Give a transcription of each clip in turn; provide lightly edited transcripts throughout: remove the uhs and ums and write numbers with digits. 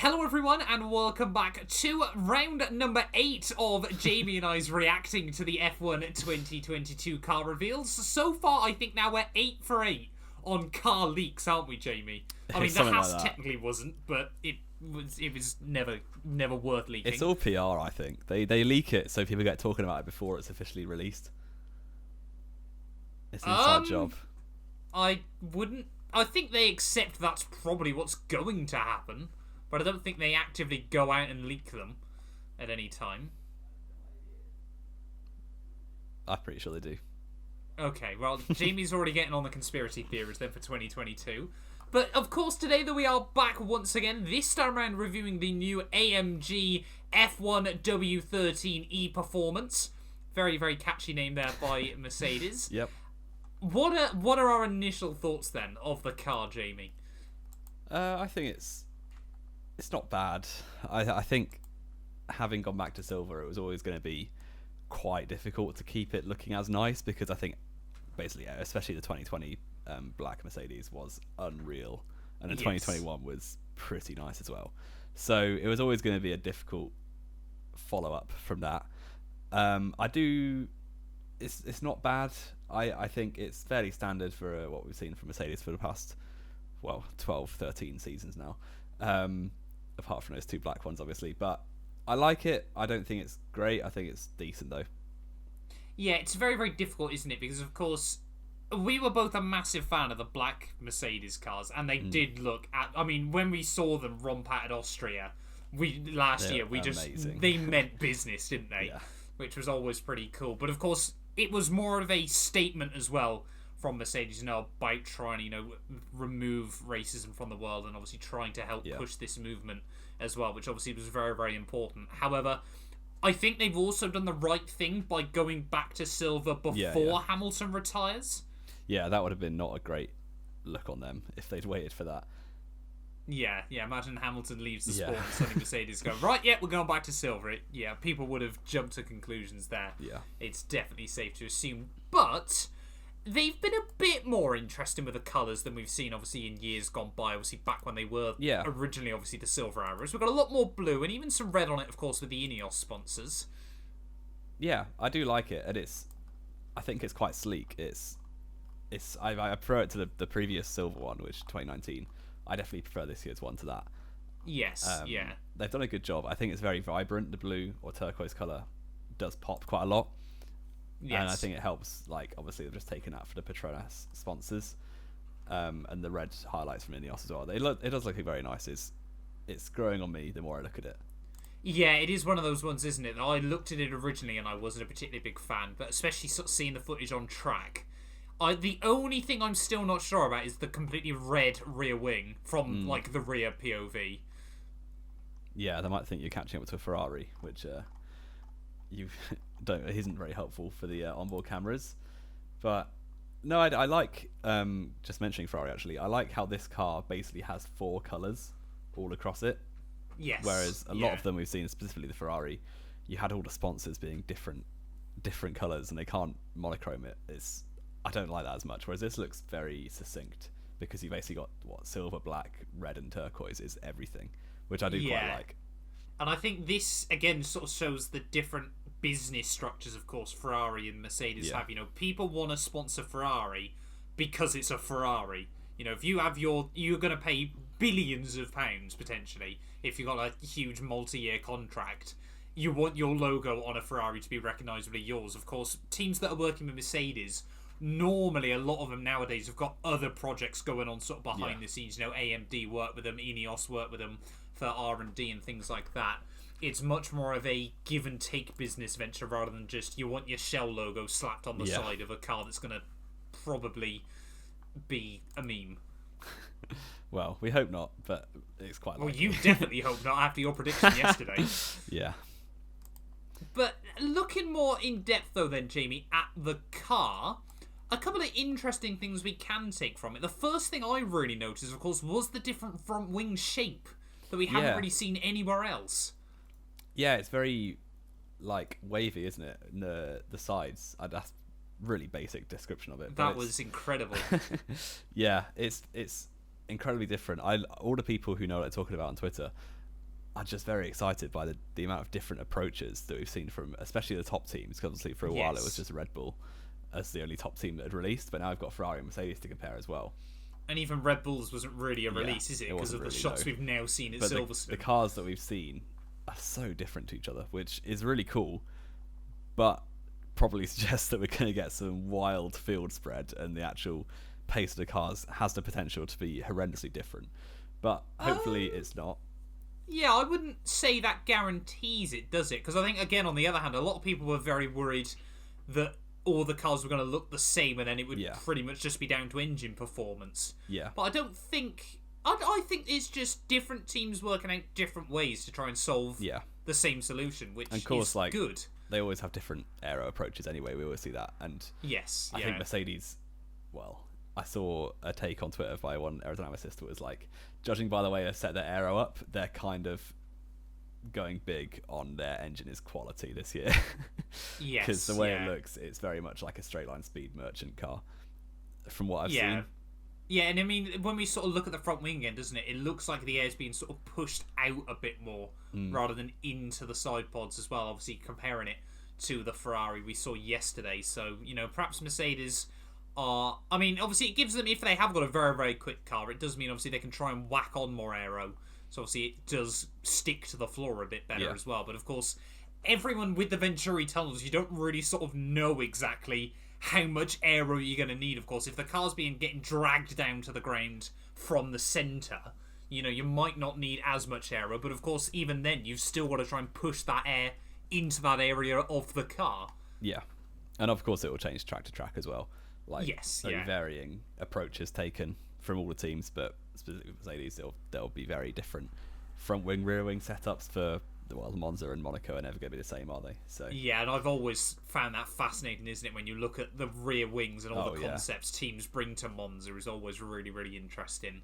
Hello everyone and welcome back to round number 8 of Jamie and I's reacting to the F1 2022 car reveals. So far I think now we're 8 for 8 on car leaks, aren't we, Jamie? I mean, the Haas technically wasn't, but it was never worth leaking. It's all PR, I think. They leak it so people get talking about it before it's officially released. It's an inside job. I think they accept that's probably what's going to happen. But I don't think they actively go out and leak them at any time. I'm pretty sure they do. Okay, well, Jamie's already getting on the conspiracy theories then for 2022. But, of course, today that we are back once again, this time around reviewing the new AMG F1 W13 E-Performance. Very, very catchy name there by Mercedes. Yep. What are our initial thoughts then of the car, Jamie? I think it's not bad. I think having gone back to silver, it was always going to be quite difficult to keep it looking as nice because I think basically, especially the 2020 black Mercedes was unreal, and the 2021 was pretty nice as well. So it was always going to be a difficult follow-up from that. It's not bad. I think it's fairly standard for what we've seen from Mercedes for the past 12, 13 seasons now. Apart from those two black ones, obviously. But I like it. I don't think it's great. I think it's decent, though. Yeah, it's very, very difficult, isn't it? Because, of course, we were both a massive fan of the black Mercedes cars, and they did look at... I mean, when we saw them romp out at Austria last year, they meant business, didn't they? Yeah. Which was always pretty cool. But, of course, it was more of a statement as well from Mercedes, about trying to, remove racism from the world and obviously trying to help push this movement as well, which obviously was very, very important. However, I think they've also done the right thing by going back to silver before Hamilton retires. Yeah, that would have been not a great look on them if they'd waited for that. Yeah, imagine Hamilton leaves the sport and suddenly Mercedes go, right, we're going back to silver. People would have jumped to conclusions there. Yeah. It's definitely safe to assume. But they've been a bit more interesting with the colours than we've seen, obviously, in years gone by. Obviously, back when they were originally, obviously, the silver arrows. We've got a lot more blue and even some red on it, of course, with the Ineos sponsors. Yeah, I do like it, and I think it's quite sleek. I prefer it to the previous silver one, which 2019. I definitely prefer this year's one to that. Yes, They've done a good job. I think it's very vibrant. The blue or turquoise colour does pop quite a lot. Yes. And I think it helps, obviously they've just taken that for the Petronas sponsors, and the red highlights from Ineos as well. It does look very nice. It's growing on me the more I look at it. Yeah, it is one of those ones, isn't it? I looked at it originally and I wasn't a particularly big fan, but especially sort of seeing the footage on track, the only thing I'm still not sure about is the completely red rear wing from the rear POV. Yeah, they might think you're catching up to a Ferrari, which isn't very helpful for the onboard cameras. But no, I like just mentioning Ferrari. Actually, I like how this car basically has 4 colours all across it. Yes. Whereas a lot of them we've seen, specifically the Ferrari, you had all the sponsors being different colours, and they can't monochrome it. I don't like that as much. Whereas this looks very succinct because you basically got silver, black, red, and turquoise is everything, which I do quite like. And I think this again sort of shows the different business structures, of course, Ferrari and Mercedes have. People want to sponsor Ferrari because it's a Ferrari. If you have you're going to pay billions of pounds potentially if you've got a huge multi-year contract. You want your logo on a Ferrari to be recognisably yours. Of course, teams that are working with Mercedes, normally a lot of them nowadays have got other projects going on sort of behind the scenes. AMD work with them, Ineos work with them for R&D and things like that. It's much more of a give and take business venture rather than just you want your Shell logo slapped on the side of a car that's going to probably be a meme. Well, we hope not, but it's quite likely. Well, you definitely hope not after your prediction yesterday. Yeah. But looking more in depth though then, Jamie, at the car, a couple of interesting things we can take from it. The first thing I really noticed, of course, was the different front wing shape that we haven't really seen anywhere else. Yeah, it's very wavy, isn't it? And the sides. That's really basic description of it. That was incredible. Yeah, it's incredibly different. All the people who know what I'm talking about on Twitter are just very excited by the amount of different approaches that we've seen from, especially the top teams. Because obviously for a while it was just Red Bull as the only top team that had released, but now we've got Ferrari and Mercedes to compare as well. And even Red Bull's wasn't really a release, is it? Because of the shots we've now seen at Silverstone. The cars that we've seen are so different to each other, which is really cool, but probably suggests that we're going to get some wild field spread, and the actual pace of the cars has the potential to be horrendously different. But hopefully it's not. Yeah, I wouldn't say that guarantees it, does it? Because I think, again, on the other hand, a lot of people were very worried that all the cars were going to look the same, and then it would pretty much just be down to engine performance. Yeah. But I don't think... I think it's just different teams working out different ways to try and solve the same solution, which is good. They always have different aero approaches anyway. We always see that. And I think Mercedes... Well, I saw a take on Twitter by one aerodynamicist that was like, judging by the way they set their aero up, they're kind of going big on their engine is quality this year. Yes. Because the way it looks, it's very much like a straight line speed merchant car from what I've seen. Yeah, and I mean, when we sort of look at the front wing again, doesn't it? It looks like the air's being sort of pushed out a bit more rather than into the side pods as well, obviously comparing it to the Ferrari we saw yesterday. So, perhaps Mercedes are... I mean, obviously it gives them, if they have got a very, very quick car, it does mean obviously they can try and whack on more aero. So obviously it does stick to the floor a bit better as well. But of course, everyone with the Venturi tunnels, you don't really sort of know exactly how much aero you're going to need, of course. If the car's getting dragged down to the ground from the centre, you might not need as much aero. But of course, even then, you've still got to try and push that air into that area of the car. Yeah. And of course, it will change track to track as well. Yes, varying approaches taken from all the teams, but specifically Mercedes, there'll be very different front wing, rear wing setups for Monza and Monaco are never going to be the same, are they? So yeah, and I've always found that fascinating, isn't it? When you look at the rear wings and all the concepts teams bring to Monza is always really, really interesting.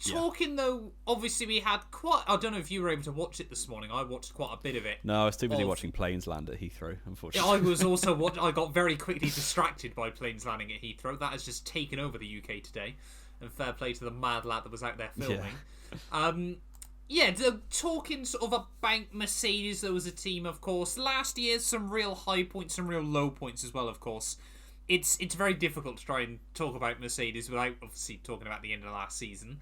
Talking though, obviously we had quite... I don't know if you were able to watch it this morning. I watched quite a bit of it. No, I was too busy watching planes land at Heathrow, unfortunately. I was also... I got very quickly distracted by planes landing at Heathrow. That has just taken over the UK today. And fair play to the mad lad that was out there filming. Talking sort of about Mercedes, there was a team, of course. Last year, some real high points, some real low points as well, of course. It's very difficult to try and talk about Mercedes without obviously talking about the end of last season.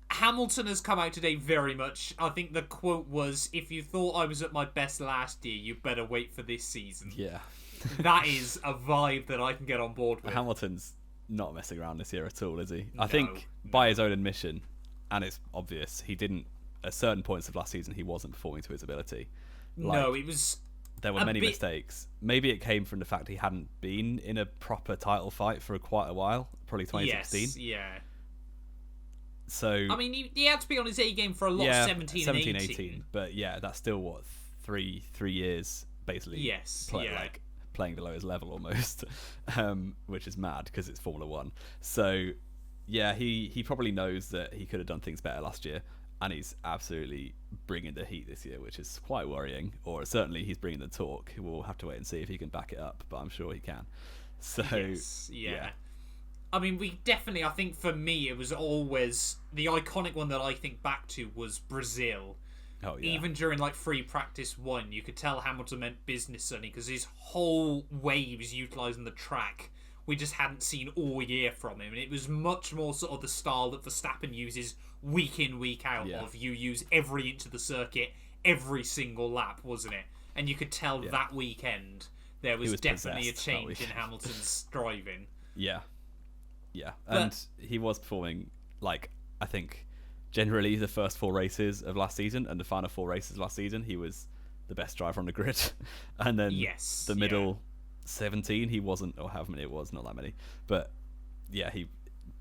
Hamilton has come out today very much. I think the quote was, "If you thought I was at my best last year, you better wait for this season." Yeah. That is a vibe that I can get on board with. Hamilton's not messing around this year at all, is he? I think by his own admission, and it's obvious, he didn't... At certain points of last season, he wasn't performing to his ability. It was... There were many mistakes. Maybe it came from the fact he hadn't been in a proper title fight for quite a while. Probably 2016. Yes, yeah. So... I mean, he had to be on his A game for a lot, 17 and 18. But yeah, that's still, three years, basically. Yes, playing below his level almost, which is mad because it's Formula 1. So, yeah, he probably knows that he could have done things better last year, and he's absolutely bringing the heat this year, which is quite worrying. Or certainly he's bringing the torque. We'll have to wait and see if he can back it up, but I'm sure he can. So, yeah. I mean, I think for me, it was always the iconic one that I think back to was Brazil. Oh, yeah. Even during free practice 1, you could tell Hamilton meant business suddenly because his whole way he was utilising the track we just hadn't seen all year from him. And it was much more sort of the style that Verstappen uses week in, week out of you use every inch of the circuit, every single lap, wasn't it? And you could tell that weekend there was definitely a change in Hamilton's driving. Yeah. Yeah. And he was performing, I think... Generally, the first 4 races of last season and the final 4 races last season, he was the best driver on the grid. And then the middle 17, he wasn't, or however many it was, not that many. But yeah, he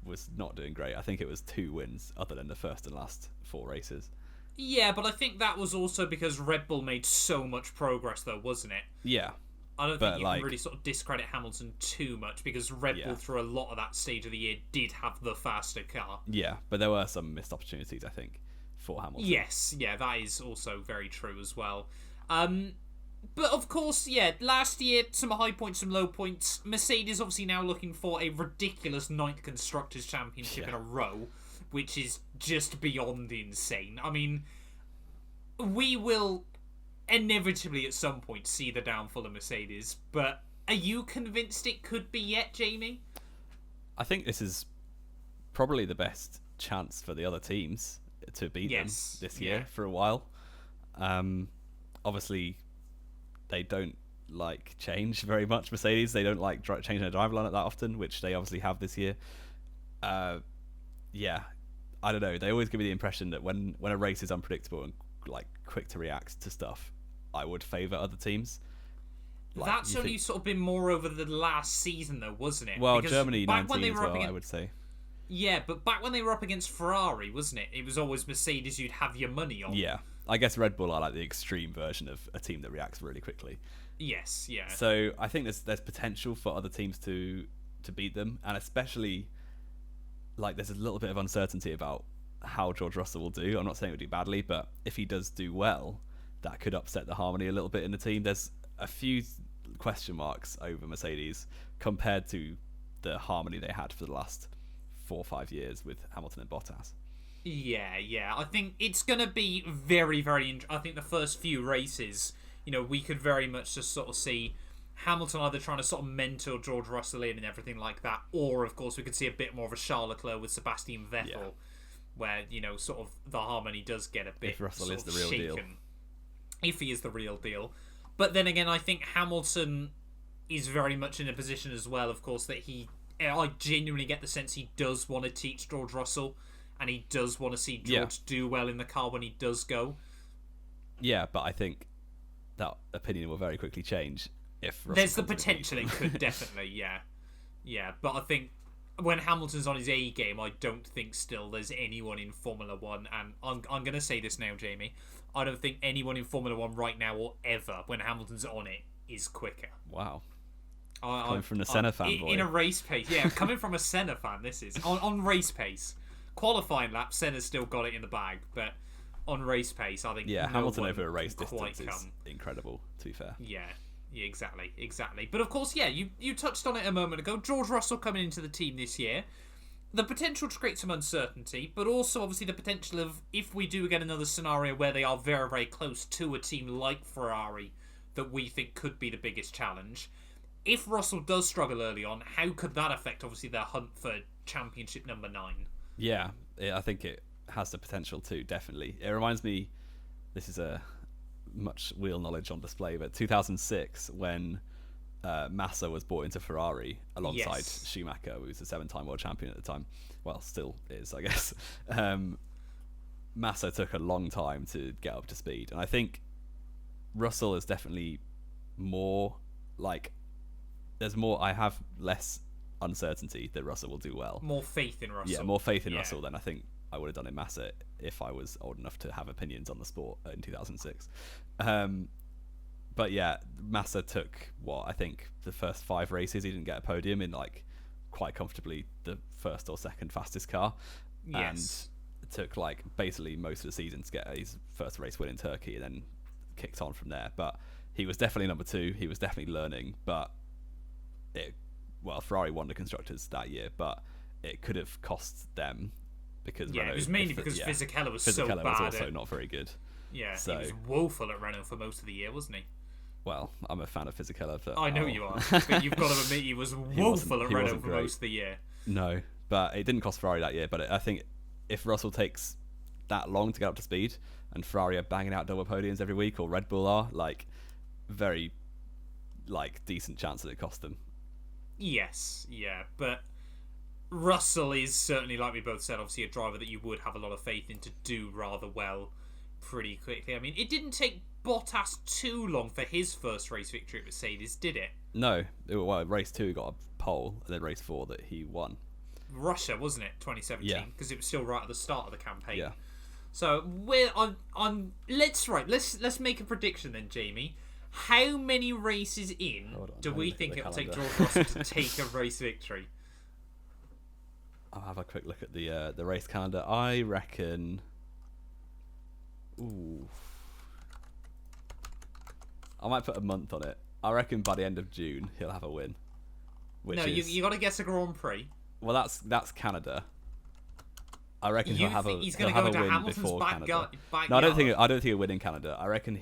was not doing great. I think it was 2 wins other than the first and last 4 races. Yeah, but I think that was also because Red Bull made so much progress, though, wasn't it? Yeah. I don't think you can really sort of discredit Hamilton too much because Red Bull, through a lot of that stage of the year, did have the faster car. Yeah, but there were some missed opportunities, I think, for Hamilton. Yes, yeah, that is also very true as well. But of course, last year, some high points, some low points. Mercedes obviously now looking for a ridiculous 9th Constructors' Championship in a row, which is just beyond insane. I mean... we will inevitably at some point see the downfall of Mercedes, but are you convinced it could be yet, Jamie? I think this is probably the best chance for the other teams to beat them this year for a while. Obviously, they don't like change very much. Mercedes, they don't like changing their driver lineup that often, which they obviously have this year. Yeah, I don't know. They always give me the impression that when a race is unpredictable and like quick to react to stuff, I would favour other teams. Like, that's only sort of been more over the last season, though, wasn't it? Well, because Germany 19 as well, I would say. Yeah, but back when they were up against Ferrari, wasn't it? It was always Mercedes you'd have your money on. Yeah, I guess Red Bull are like the extreme version of a team that reacts really quickly. Yes, yeah. So I think there's potential for other teams to beat them, and especially like there's a little bit of uncertainty about how George Russell will do. I'm not saying he'll do badly, but if he does do well, that could upset the harmony a little bit in the team. There's a few question marks over Mercedes compared to the harmony they had for the last 4 or 5 years with Hamilton and Bottas. Yeah. I think it's going to be very, very I think the first few races, we could very much just sort of see Hamilton either trying to sort of mentor George Russell in and everything like that, or, of course, we could see a bit more of a Charles Leclerc with Sebastian Vettel, where, sort of the harmony does get a bit if Russell sort is the of real shaken. deal. If he is the real deal. But then again, I think Hamilton is very much in a position as well, of course, that I genuinely get the sense he does want to teach George Russell, and he does want to see George do well in the car when he does go. Yeah, but I think that opinion will very quickly change if Russell there's the potential it could definitely, yeah. But I think when Hamilton's on his A game, I don't think still there's anyone in Formula One, and I'm going to say this now, Jamie. I don't think anyone in Formula One right now or ever, when Hamilton's on it, is quicker. Wow. Coming from the Senna fanboy. In a race pace. Yeah, coming from a Senna fan, this is. On race pace. Qualifying lap, Senna's still got it in the bag, but on race pace, I think Hamilton over a race distance is incredible, to be fair. Yeah, exactly. But of course, you touched on it a moment ago. George Russell coming into the team this year. The potential to create some uncertainty, but also obviously the potential of, if we do get another scenario where they are very, very close to a team like Ferrari that we think could be the biggest challenge. If Russell does struggle early on, how could that affect obviously their hunt for championship number 9? Yeah, I think it has the potential to, definitely. It reminds me, this is a much wheel knowledge on display, but 2006 when Massa was brought into Ferrari alongside Schumacher, who was a 7-time world champion at the time. Well, still is, I guess. Massa took a long time to get up to speed, and I think Russell is definitely more like I have less uncertainty that Russell will do well. More faith in Russell. Yeah, more faith in Russell than I think I would have done in Massa if I was old enough to have opinions on the sport in 2006. But yeah, Massa took I think the first 5 races he didn't get a podium in, like quite comfortably the first or second fastest car. Yes. And it took like basically most of the season to get his first race win in Turkey, and then kicked on from there. But he was definitely number 2. He was definitely learning, but Ferrari won the constructors that year, but it could have cost them because Renault, it was mainly because Fisichella was so bad. Was also not very good. Yeah, so, he was woeful at Renault for most of the year, wasn't he? Well, I'm a fan of Fisichella. But I know you are, but you've got to admit he was woeful at Renault for most of the year. No, but it didn't cost Ferrari that year. But I think if Russell takes that long to get up to speed, and Ferrari are banging out double podiums every week, or Red Bull are, very decent chance that it cost them. Yes, yeah, but Russell is certainly, like we both said, obviously a driver that you would have a lot of faith in to do rather well pretty quickly. I mean, it didn't take Bottas too long for his first race victory at Mercedes, did it? No. Race 2 got a pole, and then race 4 that he won. Russia, wasn't it, 2017? Because it was still right at the start of the campaign. Yeah. So let's make a prediction then, Jamie. How many races in do we think it'll take George Russell to take a race victory? I'll have a quick look at the race calendar. I reckon. Ooh. I might put a month on it. I reckon by the end of June he'll have a win. You got to guess a Grand Prix. Well, that's Canada. I reckon You he'll have think a he's he'll going to have go a to win Hamilton's before Canada. backyard? No, I don't think he'll win in Canada. I reckon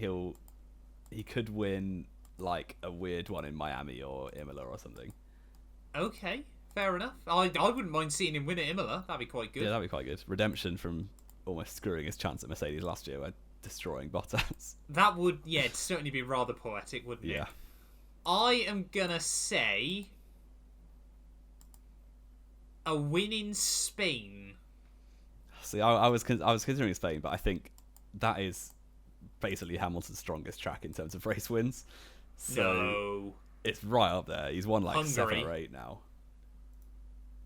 he could win like a weird one in Miami or Imola or something. Okay, fair enough. I wouldn't mind seeing him win at Imola. That'd be quite good. Yeah, that'd be quite good. Redemption from almost screwing his chance at Mercedes last year by destroying Bottas. That would, yeah, it'd certainly be rather poetic, wouldn't it? Yeah. I am gonna say a win in Spain. See, I was considering Spain, but I think that is basically Hamilton's strongest track in terms of race wins. So No. it's right up there. He's won like Hungary. 7 or 8 now.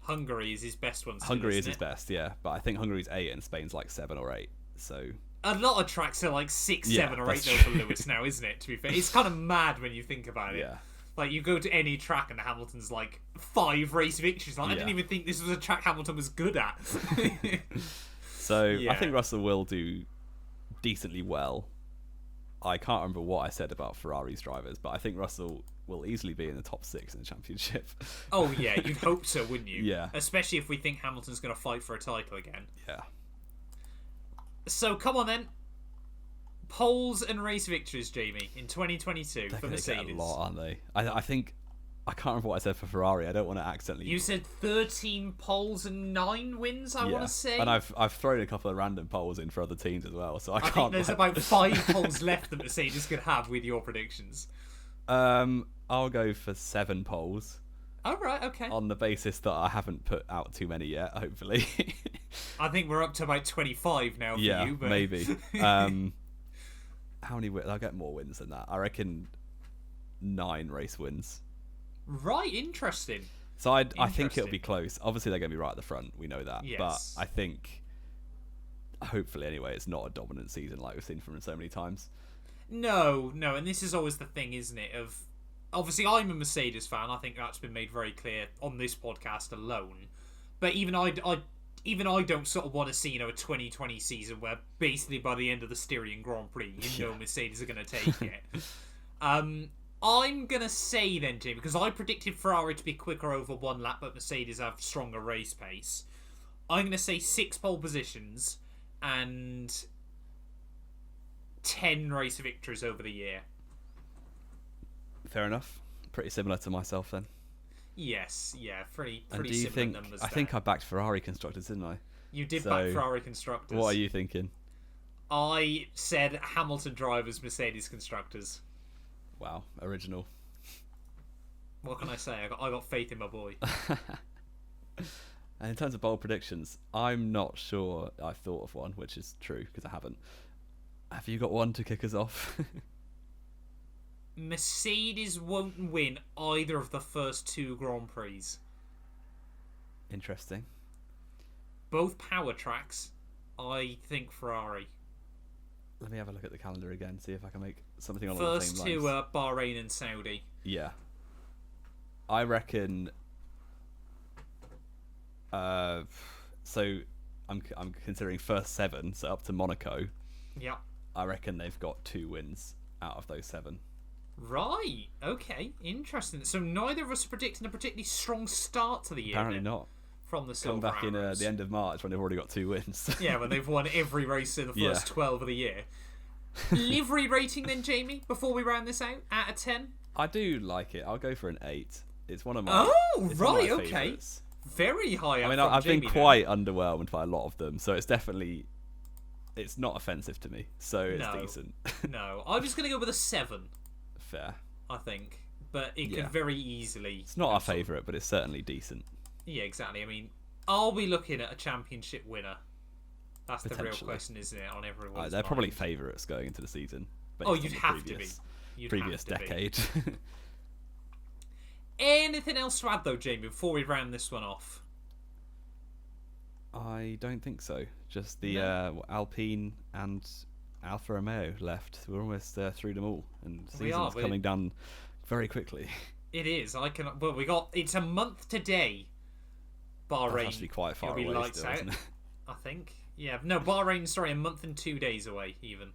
Hungary is his best one. Still, Hungary is isn't his it? best, yeah. But I think Hungary's 8 and Spain's like 7 or 8. So A lot of tracks are like 6, Yeah, 7, or 8 that's though true. for Lewis now, isn't it? To be fair, it's kind of mad when you think about it. yeah, Like you go to any track and Hamilton's like 5 race victories. Like, I didn't Yeah. even think this was a track Hamilton was good at. so Yeah. I think Russell will do decently well. I can't remember what I said about Ferrari's drivers, but I think Russell will easily be in the top 6 in the championship. Oh yeah, you'd hope so, wouldn't you? Yeah. Especially if we think Hamilton's going to fight for a title again. Yeah. So come on then. Poles and race victories, Jamie, in 2022 They're for going to get Mercedes. a lot, aren't they? I think I can't remember what I said for Ferrari. I don't want to accidentally. You said 13 poles and 9 wins, I want to say. And I've thrown a couple of random polls in for other teams as well, so I think can't. there's about 5 poles left that Mercedes could have with your predictions. I'll go for 7 polls. Oh, right, okay. On the basis that I haven't put out too many yet, hopefully. I think we're up to about 25 now for yeah, you. But... maybe. How many wins? I'll get more wins than that. I reckon 9 race wins. Right, interesting. So I think it'll be close. Obviously, they're going to be right at the front. We know that. Yes. But I think, hopefully anyway, it's not a dominant season like we've seen from them so many times. No, and this is always the thing, isn't it? Of obviously, I'm a Mercedes fan. I think that's been made very clear on this podcast alone. But even I don't sort of want to see, a 2020 season where basically by the end of the Styrian Grand Prix, Mercedes are going to take it. I'm going to say then, Jim, because I predicted Ferrari to be quicker over 1 lap, but Mercedes have stronger race pace. I'm going to say 6 pole positions and 10 race victories over the year. Fair enough. Pretty similar to myself then. Yes, yeah, pretty And do you similar think? numbers. I think I backed Ferrari constructors, didn't I? You did So, back Ferrari constructors. What are you thinking? I said Hamilton drivers, Mercedes constructors. Wow, original. What can I say? I got faith in my boy. And in terms of bold predictions, I'm not sure I've thought of one, which is true because I haven't. Have you got one to kick us off? Mercedes won't win either of the first 2 Grand Prix. Interesting. Both power tracks, I think Ferrari. Let me have a look at the calendar again, see if I can make something along the First same 2 lines. are Bahrain and Saudi. Yeah. I reckon. So I'm considering first 7, so up to Monaco. Yeah. I reckon they've got 2 wins out of those 7. Right. Okay. Interesting. So neither of us are predicting a particularly strong start to the year. Apparently then, not. From the Come Silver back in Arrows. the end of March when they've already got 2 wins. Yeah, when they've won every race in the first 12 of the year. Livery rating then, Jamie, before we round this out, out of 10? I do like it. I'll go for an 8. It's one of my. Oh, it's one of right, my okay. favourites. Very high up. I mean, from I've been Jamie quite underwhelmed by a lot of them, so it's definitely. It's not offensive to me, so it's No. decent. No, I was going to go with a 7, Fair. I think. But it Yeah. could very easily... It's not our favourite, but it's certainly decent. Yeah, exactly. I mean, are we looking at a championship winner? That's the real Potentially. question, isn't it, on everyone's They're probably mind. favourites going into the season. Oh, based you'd on the have to be. You'd previous have to be. decade. Anything else to add, though, Jamie, before we round this one off? I don't think so. Just the No. Alpine and Alfa Romeo left. We're almost through them all, and the We are, season's coming down very quickly. It is. It's a month today. Bahrain. That's actually quite far It'll be away lights still, out, isn't it? I think. Yeah, no, Bahrain, sorry, a month and 2 days away, even.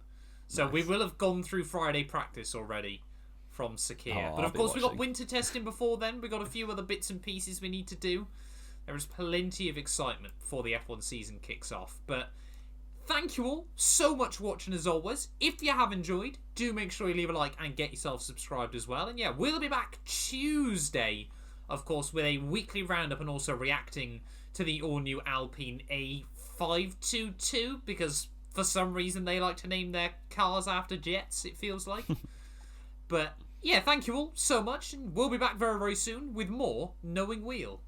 So we Nice. will have gone through Friday practice already from Sakir. Oh, but I'll of be course, we got watching. winter testing before then. We got a few other bits and pieces we need to do. There is plenty of excitement before the F1 season kicks off. But thank you all so much for watching as always. If you have enjoyed, do make sure you leave a like and get yourself subscribed as well. And yeah, we'll be back Tuesday, of course, with a weekly roundup and also reacting to the all-new Alpine A522, because for some reason they like to name their cars after jets, it feels like. But yeah, thank you all so much, and we'll be back very, very soon with more Knowing Wheel.